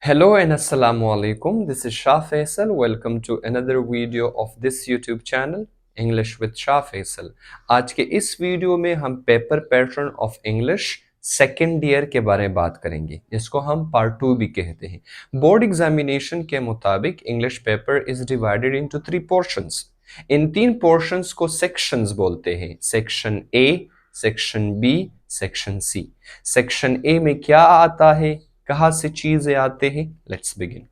Hello and Assalamu alaikum. This is Shah Faisal. Welcome to another video of this YouTube channel English with Shah Faisal. आज के इस video में हम paper pattern of English second year के बारे में बात करेंगे, जिसको हम पार्ट 2 भी कहते हैं। बोर्ड एग्जामिनेशन के मुताबिक English paper is divided into 3 portions. इन 3 पोर्शंस को सेक्शंस बोलते हैं। Section A, section B, section C. Section A में क्या आता है, कहाँ से चीजें आते हैं? Let's begin.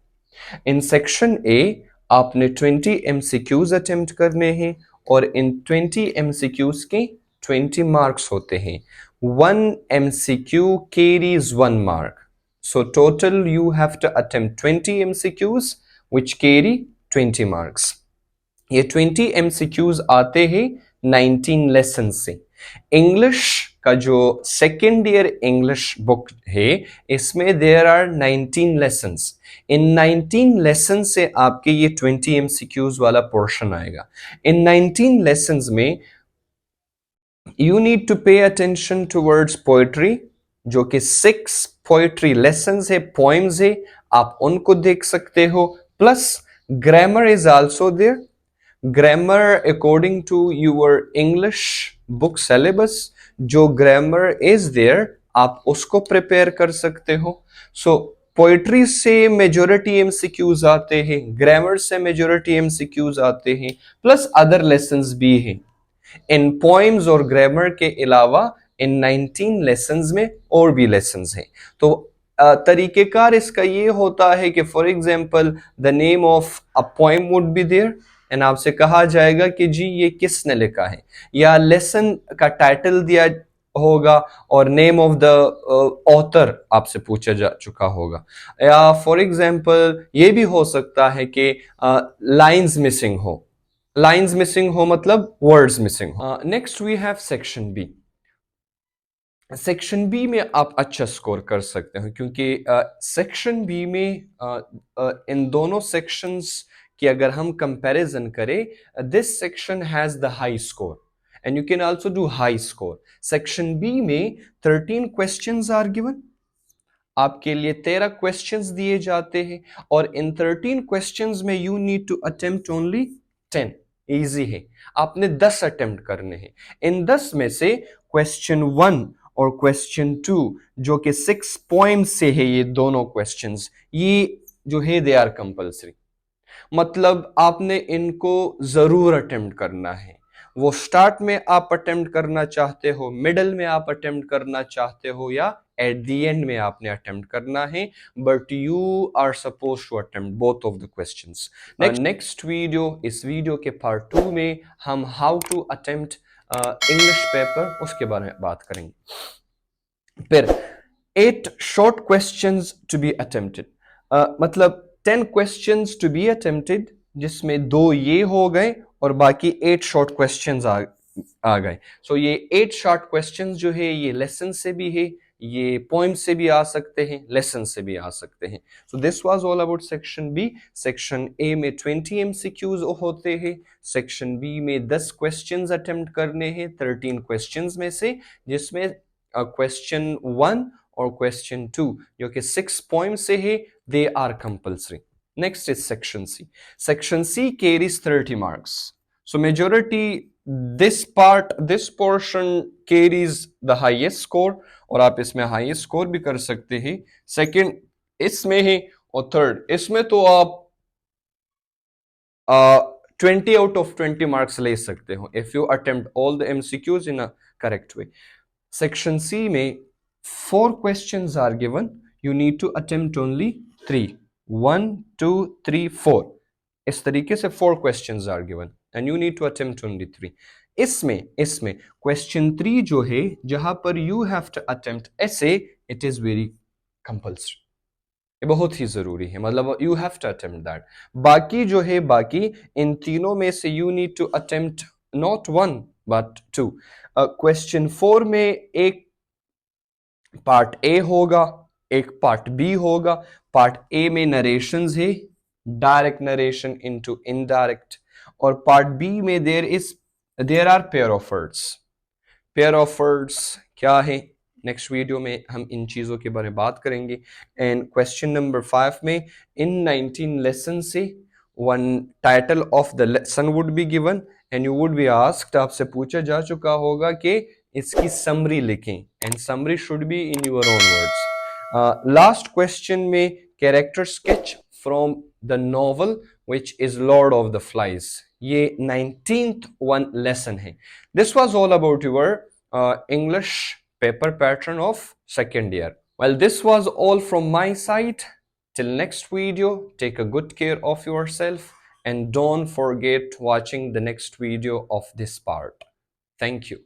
In section A आपने 20 एमसीक्यूज अटेम्प्ट करने हैं और इन 20 एमसीक्यूज के 20 मार्क्स होते हैं। 1 MCQ carries 1 mark. So total you have to attempt 20 MCQs which carry 20 marks. ये 20 MCQs आते हैं 19 लेसन से। इंग्लिश का जो सेकेंड ईयर इंग्लिश बुक है, इसमें देयर आर 19 लेसन्स। इन 19 लेसन से आपके ये 20 MCQs वाला पोर्शन आएगा। इन 19 लेसन्स में you need to pay attention towards poetry, जो कि 6 पोएट्री लेसन्स है, पोएम्स है, आप उनको देख सकते हो। Plus grammar is also there. Grammar according to your English book syllabus, जो ग्रामर इज देयर आप उसको प्रिपेयर कर सकते हो। सो पोइट्री से मेजोरिटी एमसीक्यूज आते हैं, ग्रामर से मेजोरिटी एमसीक्यूज आते हैं, प्लस अदर लेसन्स भी हैं। इन पोएम्स और ग्रामर के अलावा इन 19 लेसन्स में और भी लेसन्स हैं। तो तरीकेकार इसका ये होता है कि for example the name of a poem would be there and आपसे कहा जाएगा कि जी ये किसने लिखा है, या लेसन का टाइटल दिया होगा और नेम ऑफ द ऑथर आपसे पूछा जा चुका होगा। या फॉर एग्जाम्पल ये भी हो सकता है कि लाइंस मिसिंग हो। लाइंस मिसिंग हो मतलब वर्ड्स मिसिंग हो। Next we have section B. Section B में आप अच्छा स्कोर कर सकते हो, क्योंकि सेक्शन बी में इन दोनों सेक्शंस की अगर हम कंपैरिजन करें, this section has the high score and you can also do high score. Section B में 13 क्वेश्चंस आर गिवन। आपके लिए 13 क्वेश्चंस दिए जाते हैं और इन 13 क्वेश्चंस में you need to attempt only 10। Easy है, आपने 10 अटेम्प्ट करने हैं। इन 10 में से क्वेश्चन 1 और क्वेश्चन 2, जो कि 6 पॉइंट से है, ये दोनों क्वेश्चंस ये जो है दे आर कंपल्सरी। मतलब आपने इनको जरूर अटेम्प्ट करना है। वो स्टार्ट में आप अटेम्प्ट करना चाहते हो, मिडल में आप अटेम्प्ट करना चाहते हो, या एट द एंड में आपने अटेम्प्ट करना है, but you are suppose to attempt both of the questions. Next video, इस वीडियो के पार्ट 2 में हम how to attempt English paper उसके बारे में बात करेंगे। फिर 8 short questions to be attempted, मतलब 10 क्वेश्चंस टू बी अटेम्प्टेड, जिसमें 2 ये हो गए और बाकी 8 शॉर्ट क्वेश्चंस आ गए। सो ये 8 शॉर्ट क्वेश्चंस जो है ये लेसन से भी है, ये पोएम से भी आ सकते हैं, लेसन से भी आ सकते हैं। So this was all about section B. Section A में 20 एमसीक्यूज होते हैं, सेक्शन बी में 10 क्वेश्चंस अटेम्प्ट करने हैं 13 क्वेश्चंस में से, जिसमें क्वेश्चन 1 और क्वेश्चन 2 जो कि 6 पॉइंट से है, they are compulsory. Next is section C. Section C carries 30 marks. So majority this portion carries the highest score, और आप इसमें हाईएस्ट स्कोर भी कर सकते हैं। सेकंड इसमें है और थर्ड इसमें तो आप 20 out of 20 marks ले सकते हो if you attempt all the MCQs in a correct way. Section C में 4 questions are given. You need to attempt only 3. 1, 2, 3, 4. इस तरीके से 4 questions are given and you need to attempt only 3. इसमें question 3 जो है, जहां पर you have to attempt essay, it is very compulsory. ये बहुत ही जरूरी है, मतलब you have to attempt that. बाकी जो है, बाकी इन तीनों में से you need to attempt not 1 but 2. Question 4 में एक पार्ट ए होगा, एक पार्ट बी होगा। पार्ट ए में नरेशंस है, डायरेक्ट नरेशन इनटू इनडायरेक्ट, और पार्ट बी में there are pair of words. Pair of words क्या है? नेक्स्ट वीडियो में हम इन चीज़ों के बारे में बात करेंगे। एंड क्वेश्चन नंबर 5 में इन 19 लेसन से one title of the lesson would be given and you would be asked, आपसे पूछा जा चुका होगा कि इसकी समरी लिखें and summary should be in your own words. Last question में character sketch from the novel which is Lord of the Flies, ये 19th वन लेसन है। This was all about your English paper pattern of second year. Well, this was all from my side. Till next video, take a good care of yourself and don't forget watching the next video of this part. Thank you.